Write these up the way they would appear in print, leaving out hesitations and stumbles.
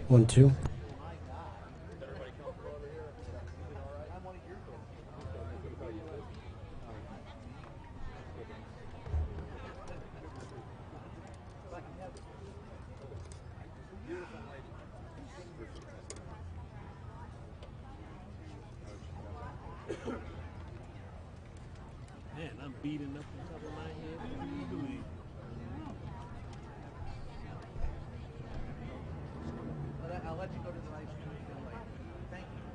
1, 2. Man, I'm beating up on top of my head easily. I'll let you go to the live stream later. Thank you.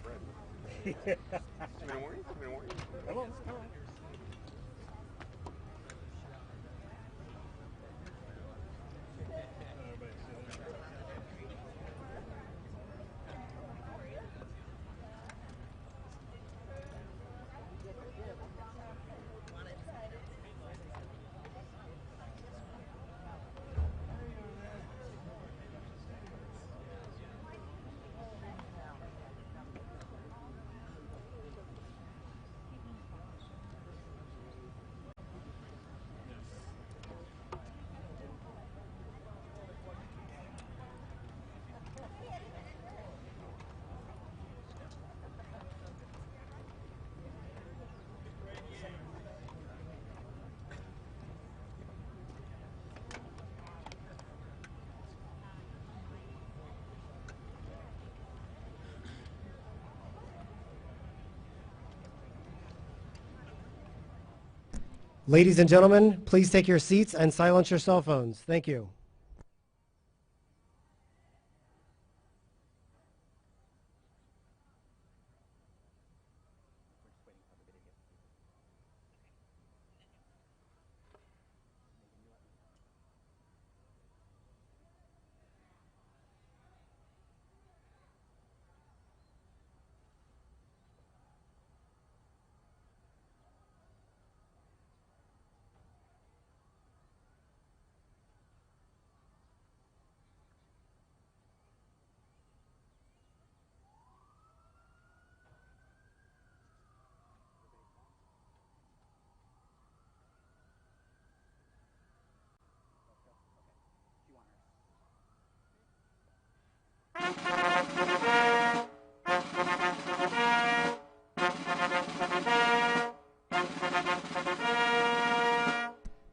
Fred. Come on, come on. Come on. Ladies and gentlemen, please take your seats and silence your cell phones. Thank you.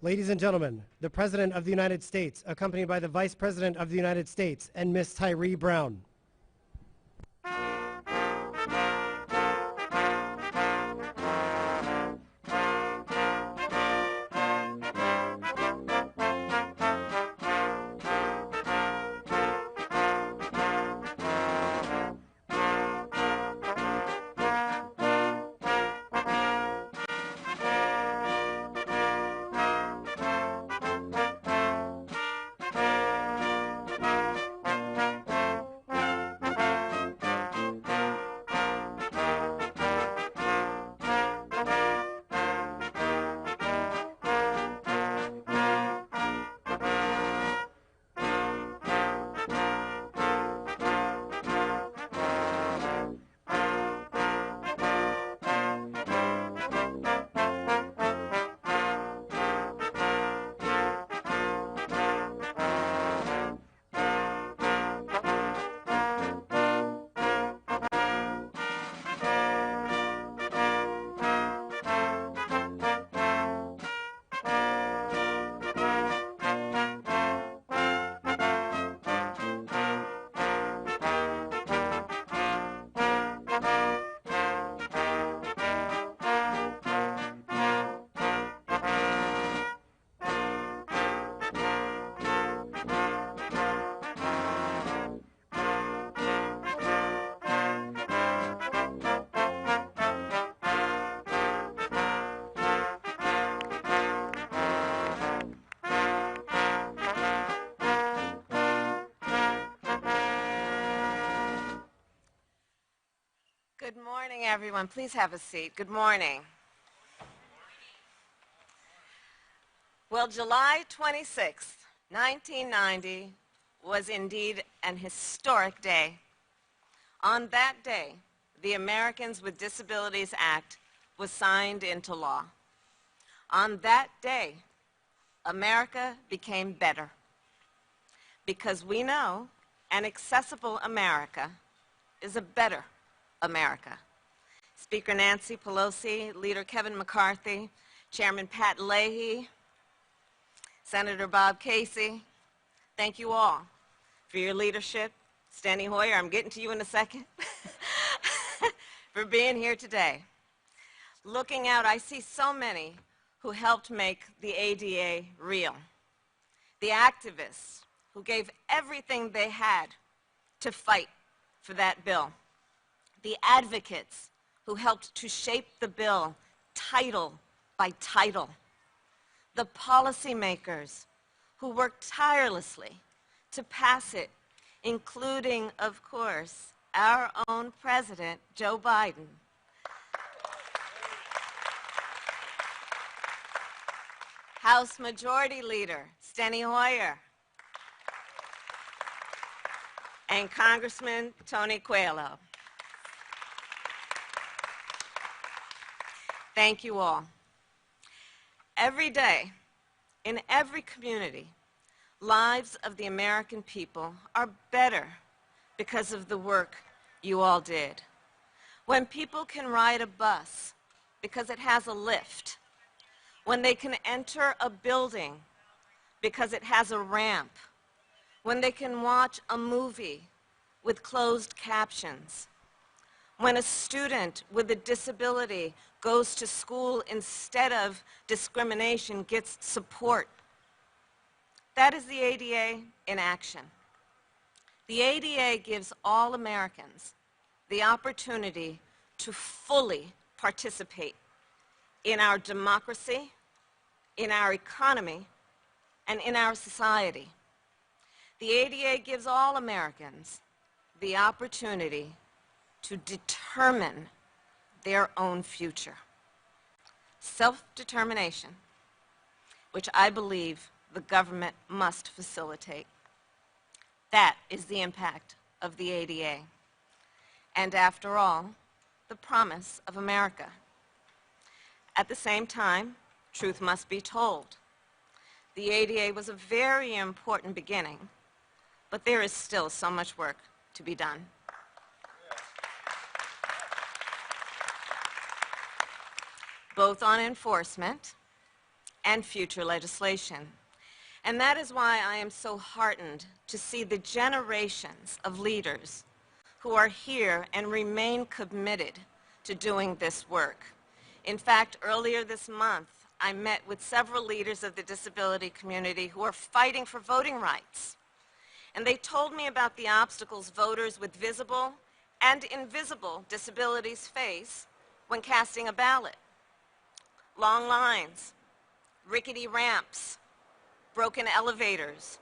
Ladies and gentlemen, the President of the United States, accompanied by the Vice President of the United States and Miss Tyree Brown. Good morning, everyone. Please have a seat. Good morning. Well, July 26th, 1990 was indeed an historic day. On that day, the Americans with Disabilities Act was signed into law. On that day, America became better because we know an accessible America is a better America. Speaker Nancy Pelosi, Leader Kevin McCarthy, Chairman Pat Leahy, Senator Bob Casey, thank you all for your leadership. Steny Hoyer, I'm getting to you in a second, for being here today. Looking out, I see so many who helped make the ADA real. The activists who gave everything they had to fight for that bill. the advocates who helped to shape the bill title by title, the policymakers who worked tirelessly to pass it, including, of course, our own President, Joe Biden. House Majority Leader, Steny Hoyer, and Congressman Tony Coelho. Thank you all. Every day, in every community, lives of the American people are better because of the work you all did. When people can ride a bus because it has a lift, when they can enter a building because it has a ramp, when they can watch a movie with closed captions, when a student with a disability goes to school instead of discrimination gets support. That is the ADA in action. The ADA gives all Americans the opportunity to fully participate in our democracy, in our economy, and in our society. The ADA gives all Americans the opportunity to determine their own future. Self-determination, which I believe the government must facilitate. That is the impact of the ADA. And after all, the promise of America. At the same time, truth must be told. The ADA was a very important beginning, but there is still so much work to be done. Both on enforcement and future legislation. And that is why I am so heartened to see the generations of leaders who are here and remain committed to doing this work. In fact, earlier this month, I met with several leaders of the disability community who are fighting for voting rights. And they told me about the obstacles voters with visible and invisible disabilities face when casting a ballot. Long lines, rickety ramps, broken elevators,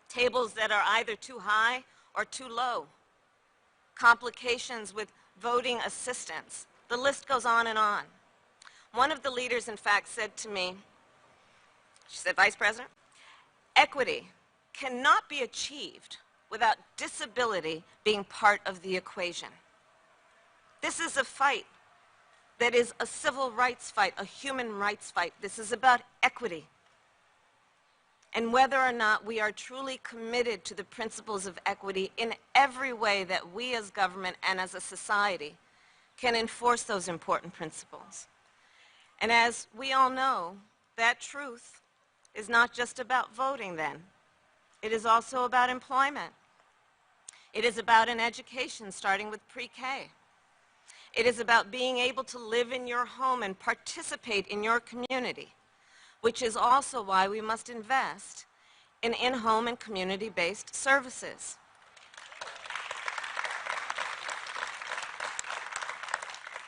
tables that are either too high or too low, complications with voting assistance. The list goes on and on. One of the leaders, in fact, said to me, she said, "Vice President, equity cannot be achieved without disability being part of the equation. This is a fight that is a civil rights fight, a human rights fight. This is about equity. And whether or not we are truly committed to the principles of equity in every way that we as government and as a society can enforce those important principles. And as we all know, that truth is not just about voting then. It is also about employment. It is about an education starting with pre-K. It is about being able to live in your home and participate in your community, which is also why we must invest in in-home and community-based services.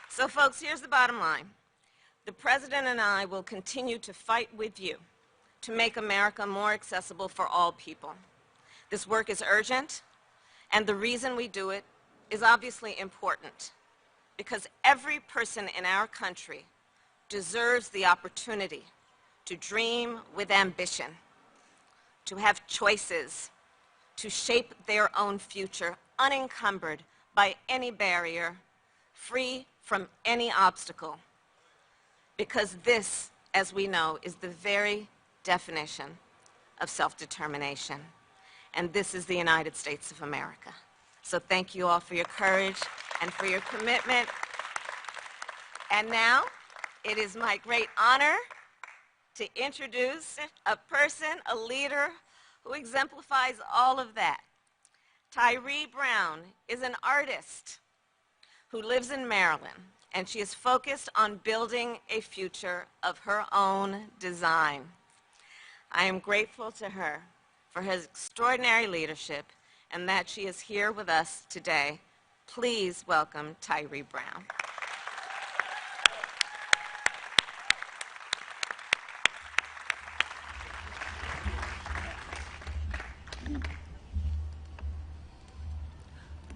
So folks, here's the bottom line. The President and I will continue to fight with you to make America more accessible for all people. This work is urgent, and the reason we do it is obviously important, because every person in our country deserves the opportunity to dream with ambition, to have choices, to shape their own future unencumbered by any barrier, free from any obstacle. Because this, as we know, is the very definition of self-determination. And this is the United States of America. So thank you all for your courage and for your commitment. And now, it is my great honor to introduce a person, a leader, who exemplifies all of that. Tyree Brown is an artist who lives in Maryland, and she is focused on building a future of her own design. I am grateful to her for her extraordinary leadership and that she is here with us today Please welcome Tyree Brown.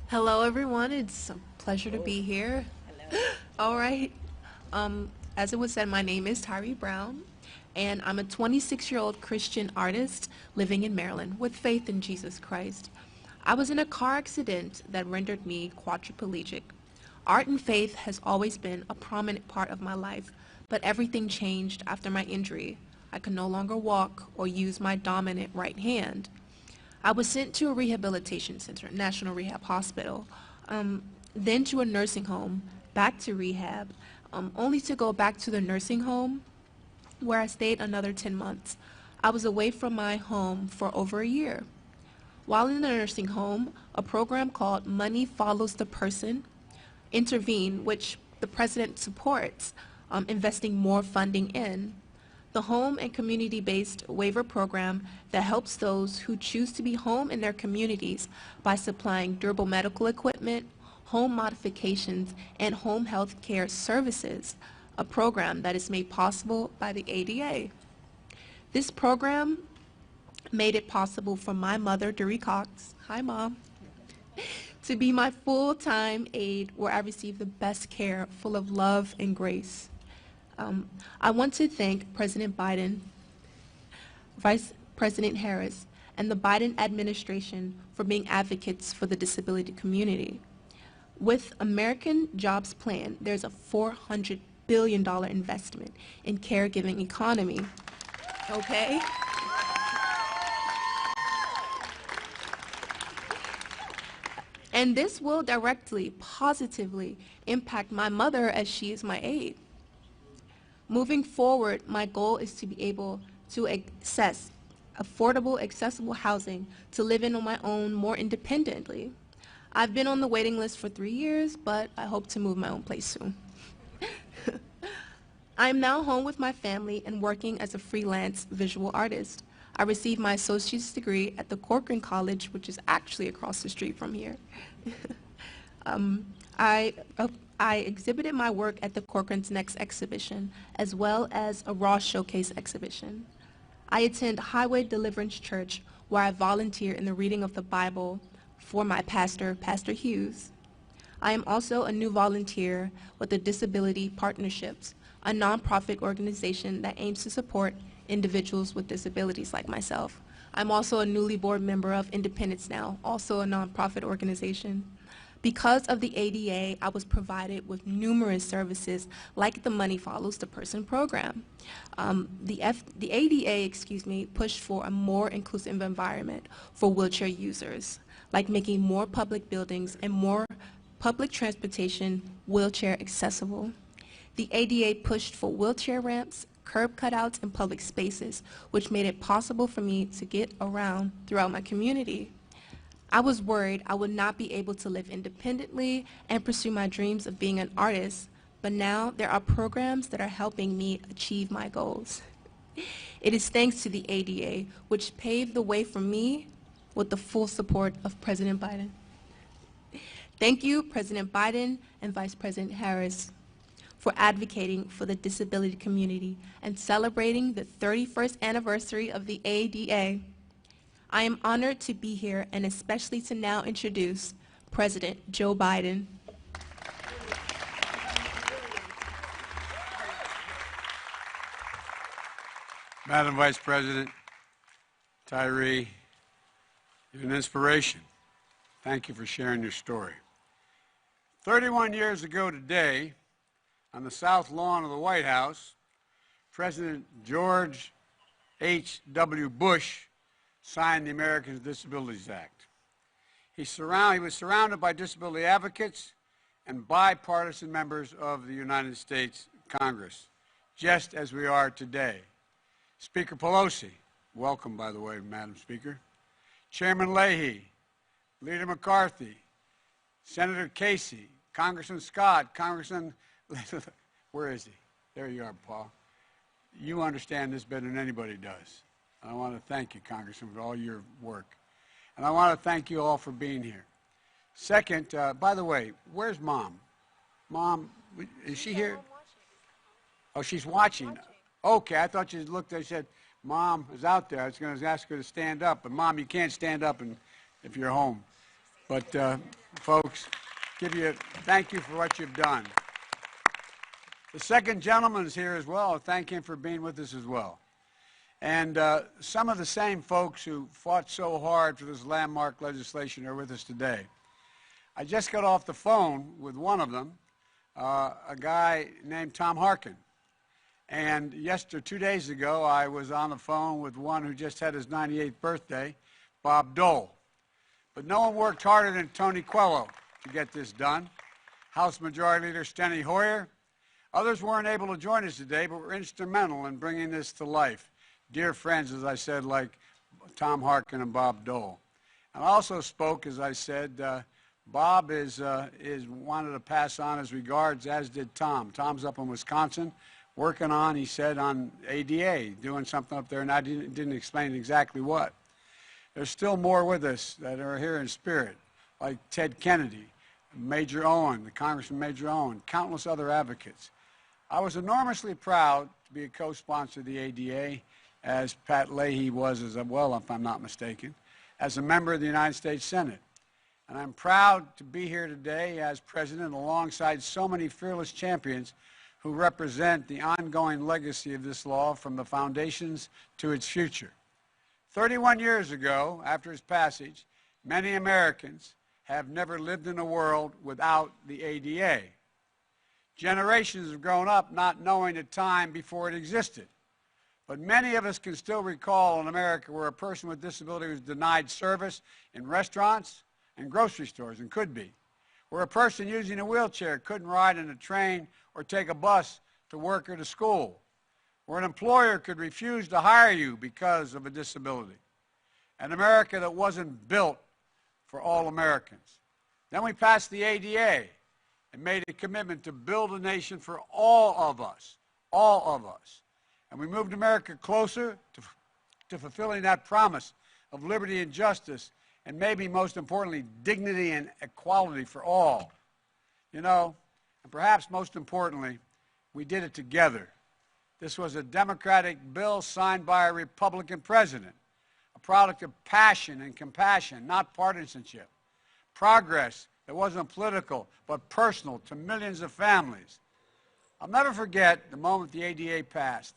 Hello, everyone. It's a pleasure to be here. Hello. All right. As it was said, my name is Tyree Brown, and I'm a 26-year-old Christian artist living in Maryland with faith in Jesus Christ. I was in a car accident that rendered me quadriplegic. Art and faith has always been a prominent part of my life, but everything changed after my injury. I could no longer walk or use my dominant right hand. I was sent to a rehabilitation center, National Rehab Hospital, then to a nursing home, back to rehab, only to go back to the nursing home where I stayed another 10 months. I was away from my home for over a year. While in the nursing home, a program called Money Follows the Person intervened, which the president supports, investing more funding in. The home and community-based waiver program that helps those who choose to be home in their communities by supplying durable medical equipment, home modifications, and home health care services, a program that is made possible by the ADA. This program made it possible for my mother, Doree Cox, hi Mom, to be my full-time aide where I receive the best care full of love and grace. I want to thank President Biden, Vice President Harris, and the Biden administration for being advocates for the disability community. With American Jobs Plan, there's a $400 billion investment in caregiving economy, okay? And this will directly, positively impact my mother as she is my aide. Moving forward, my goal is to be able to access affordable, accessible housing to live in on my own more independently. I've been on the waiting list for 3 years, but I hope to move my own place soon. I am now home with my family and working as a freelance visual artist. I received my associate's degree at the Corcoran College, which is actually across the street from here. I exhibited my work at the Corcoran's Next exhibition, as well as a Raw Showcase exhibition. I attend Highway Deliverance Church, where I volunteer in the reading of the Bible for my pastor, Pastor Hughes. I am also a new volunteer with the Disability Partnerships, a nonprofit organization that aims to support individuals with disabilities like myself. I'm also a newly board member of Independence Now, also a nonprofit organization. Because of the ADA, I was provided with numerous services like the Money Follows the Person program. The ADA, pushed for a more inclusive environment for wheelchair users, like making more public buildings and more public transportation wheelchair accessible. The ADA pushed for wheelchair ramps, curb cutouts, and public spaces, which made it possible for me to get around throughout my community. I was worried I would not be able to live independently and pursue my dreams of being an artist, but now there are programs that are helping me achieve my goals. It is thanks to the ADA, which paved the way for me with the full support of President Biden. Thank you, President Biden and Vice President Harris, for advocating for the disability community and celebrating the 31st anniversary of the ADA. I am honored to be here and especially to now introduce President Joe Biden. Madam Vice President, Tyree, you're an inspiration. Thank you for sharing your story. 31 years ago today, on the south lawn of the White House, President George H.W. Bush signed the Americans with Disabilities Act. He was surrounded by disability advocates and bipartisan members of the United States Congress, just as we are today. Speaker Pelosi, welcome, by the way, Madam Speaker, Chairman Leahy, Leader McCarthy, Senator Casey, Congressman Scott, Congressman, where is he? There you are, Paul. You understand this better than anybody does. And I want to thank you, Congressman, for all your work. And I want to thank you all for being here. Second, by the way, where's Mom? Mom, is she here? Oh, she's watching. Okay, I thought you looked there and said, Mom is out there. I was going to ask her to stand up, but Mom, you can't stand up if you're home. But folks, thank you for what you've done. The second gentleman is here as well. Thank him for being with us as well. And some of the same folks who fought so hard for this landmark legislation are with us today. I just got off the phone with one of them, a guy named Tom Harkin. And 2 days ago, I was on the phone with one who just had his 98th birthday, Bob Dole. But no one worked harder than Tony Coelho to get this done. House Majority Leader Steny Hoyer. Others weren't able to join us today, but were instrumental in bringing this to life. Dear friends, as I said, like Tom Harkin and Bob Dole. And I also spoke, as I said, Bob wanted to pass on his regards, as did Tom. Tom's up in Wisconsin, working on, he said, on ADA, doing something up there, and I didn't explain exactly what. There's still more with us that are here in spirit, like Ted Kennedy, Major Owen, the Congressman Major Owen, countless other advocates. I was enormously proud to be a co-sponsor of the ADA, as Pat Leahy was as well, if I'm not mistaken, as a member of the United States Senate. And I'm proud to be here today as president alongside so many fearless champions who represent the ongoing legacy of this law from the foundations to its future. 31 years ago, after its passage, many Americans have never lived in a world without the ADA. Generations have grown up not knowing a time before it existed. But many of us can still recall in America where a person with disability was denied service in restaurants and grocery stores, and could be, where a person using a wheelchair couldn't ride in a train or take a bus to work or to school, where an employer could refuse to hire you because of a disability. An America that wasn't built for all Americans. Then we passed the ADA and made a commitment to build a nation for all of us, all of us. And we moved America closer to fulfilling that promise of liberty and justice, and maybe most importantly, dignity and equality for all. You know, and perhaps most importantly, we did it together. This was a Democratic bill signed by a Republican president, a product of passion and compassion, not partisanship. Progress that wasn't political, but personal to millions of families. I'll never forget the moment the ADA passed.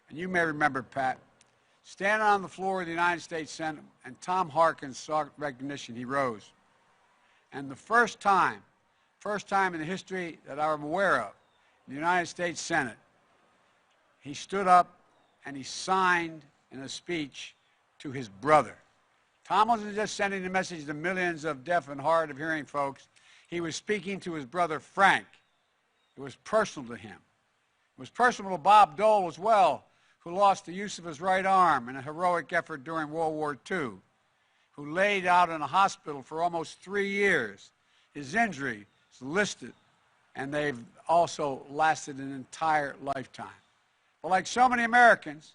And you may remember, Pat, standing on the floor of the United States Senate, and Tom Harkin sought recognition, he rose. And the first time in the history that I'm aware of, in the United States Senate, he stood up and he signed in a speech to his brother. Tom wasn't just sending a message to millions of deaf and hard of hearing folks. He was speaking to his brother Frank. It was personal to him. It was personal to Bob Dole as well, who lost the use of his right arm in a heroic effort during World War II, who laid out in a hospital for almost 3 years. His injury is listed, and they've also lasted an entire lifetime. But like so many Americans,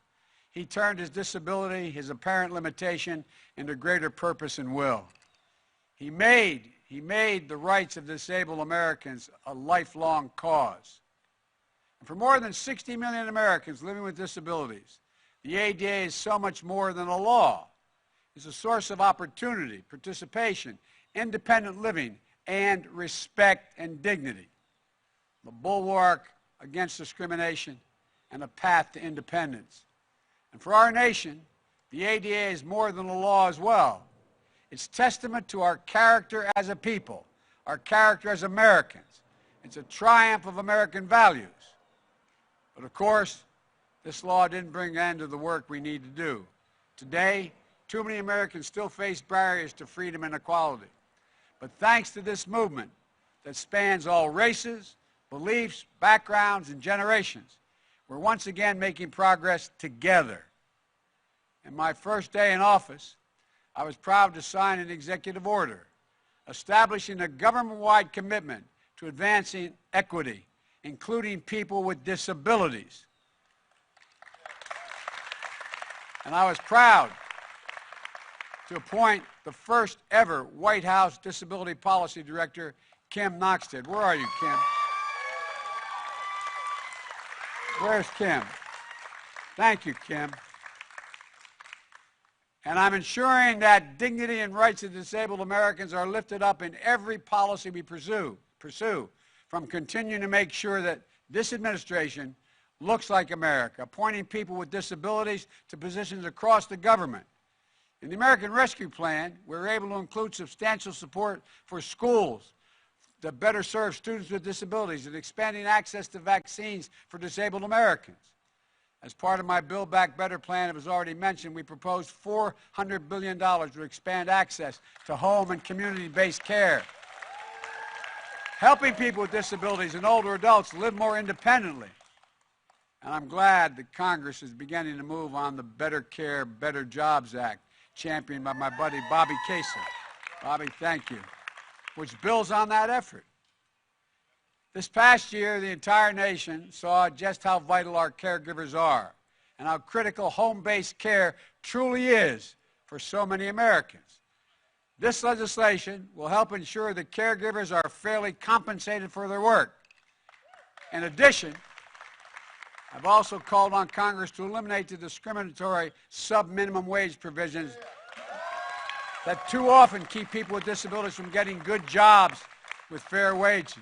he turned his disability, his apparent limitation, into greater purpose and will. He made the rights of disabled Americans a lifelong cause. And for more than 60 million Americans living with disabilities, the ADA is so much more than a law. It's a source of opportunity, participation, independent living, and respect and dignity. The bulwark against discrimination and a path to independence. And for our nation, the ADA is more than a law as well. It's testament to our character as a people, our character as Americans. It's a triumph of American values. But of course, this law didn't bring an end to the work we need to do. Today, too many Americans still face barriers to freedom and equality. But thanks to this movement that spans all races, beliefs, backgrounds, and generations, we're once again making progress together. In my first day in office, I was proud to sign an executive order establishing a government-wide commitment to advancing equity, including people with disabilities. And I was proud to appoint the first ever White House Disability Policy Director, Kim Noxted. Where are you, Kim? Where's Kim? Thank you, Kim. And I'm ensuring that dignity and rights of disabled Americans are lifted up in every policy we pursue, from continuing to make sure that this administration looks like America, appointing people with disabilities to positions across the government. In the American Rescue Plan, we were able to include substantial support for schools that better serve students with disabilities and expanding access to vaccines for disabled Americans. As part of my Build Back Better plan, it was already mentioned, we proposed $400 billion to expand access to home and community-based care, helping people with disabilities and older adults live more independently. And I'm glad that Congress is beginning to move on the Better Care, Better Jobs Act, championed by my buddy Bobby Casey. Bobby, thank you, which builds on that effort. This past year, the entire nation saw just how vital our caregivers are and how critical home-based care truly is for so many Americans. This legislation will help ensure that caregivers are fairly compensated for their work. In addition, I've also called on Congress to eliminate the discriminatory sub-minimum wage provisions that too often keep people with disabilities from getting good jobs with fair wages.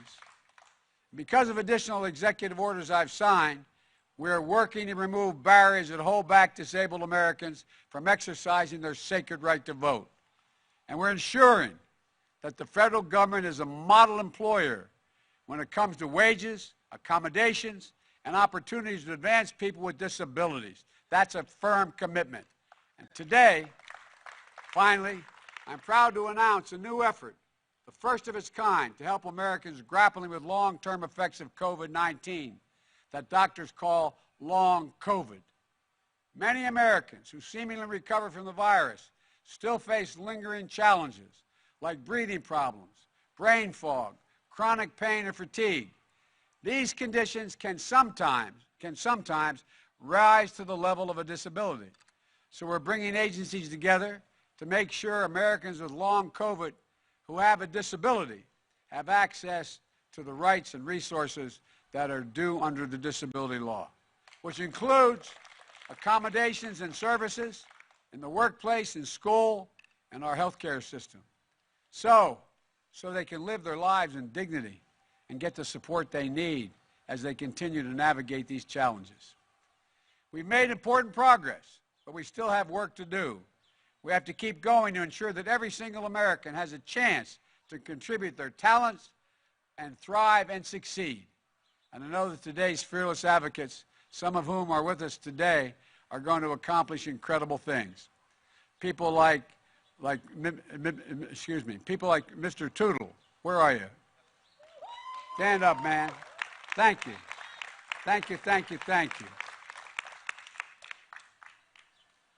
Because of additional executive orders I've signed, we're working to remove barriers that hold back disabled Americans from exercising their sacred right to vote. And we're ensuring that the federal government is a model employer when it comes to wages, accommodations, and opportunities to advance people with disabilities. That's a firm commitment. And today, finally, I'm proud to announce a new effort, the first of its kind, to help Americans grappling with long-term effects of COVID-19 that doctors call long COVID. Many Americans who seemingly recover from the virus still face lingering challenges like breathing problems, brain fog, chronic pain, and fatigue. These conditions can sometimes rise to the level of a disability. So we're bringing agencies together to make sure Americans with long COVID who have a disability have access to the rights and resources that are due under the disability law, which includes accommodations and services in the workplace, in school, and our healthcare system, so they can live their lives in dignity and get the support they need as they continue to navigate these challenges. We've made important progress, but we still have work to do. We have to keep going to ensure that every single American has a chance to contribute their talents and thrive and succeed. And I know that today's fearless advocates, some of whom are with us today, are going to accomplish incredible things. People like Mr. Tootle. Where are you? Stand up, man. Thank you. Thank you, thank you, thank you.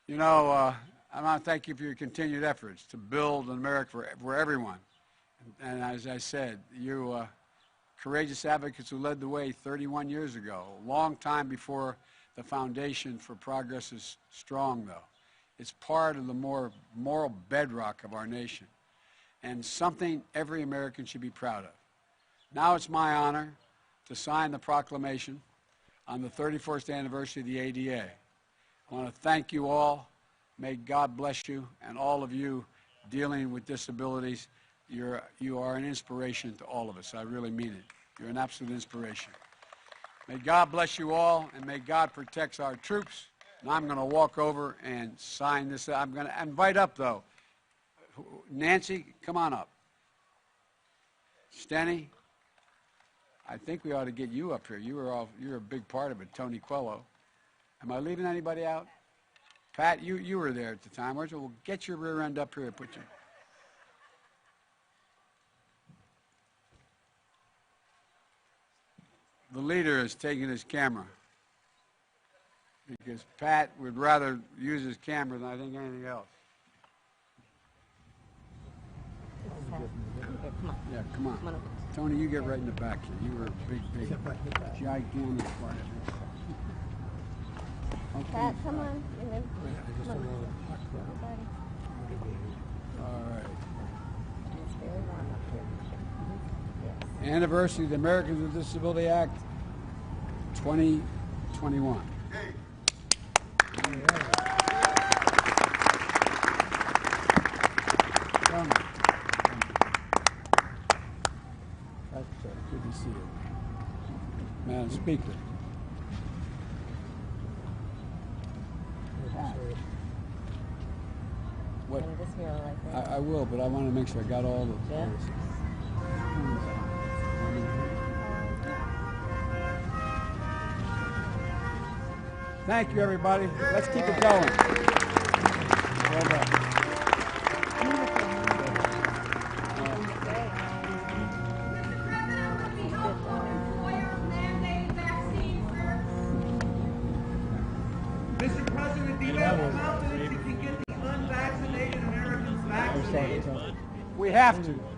You know, I want to thank you for your continued efforts to build an America for everyone. And as I said, you courageous advocates who led the way 31 years ago, a long time before the foundation for progress is strong, though. It's part of the more moral bedrock of our nation and something every American should be proud of. Now it's my honor to sign the proclamation on the 31st anniversary of the ADA. I want to thank you all. May God bless you and all of you dealing with disabilities. You are an inspiration to all of us. I really mean it. You're an absolute inspiration. May God bless you all, and may God protect our troops. And I'm going to walk over and sign this. I'm going to invite up, though. Nancy, come on up. Stenny, I think we ought to get you up here. You're a big part of it, Tony Quello. Am I leaving anybody out? Pat, you were there at the time, weren't you? Well, get your rear end up here and put your... The leader is taking his camera because Pat would rather use his camera than I think anything else. Yeah, come on. Tony, you get right in the back here. You were a big, gigantic part of it. Okay. Pat, come on. All right. Anniversary of the Americans with Disability Act 2021. Good to see you. Madam Speaker. What? I will, but I want to make sure I got all the... Yeah. Thank you, everybody. Let's keep it going. Well done. Mr. President, do you have confidence you can get the unvaccinated Americans vaccinated? We have to.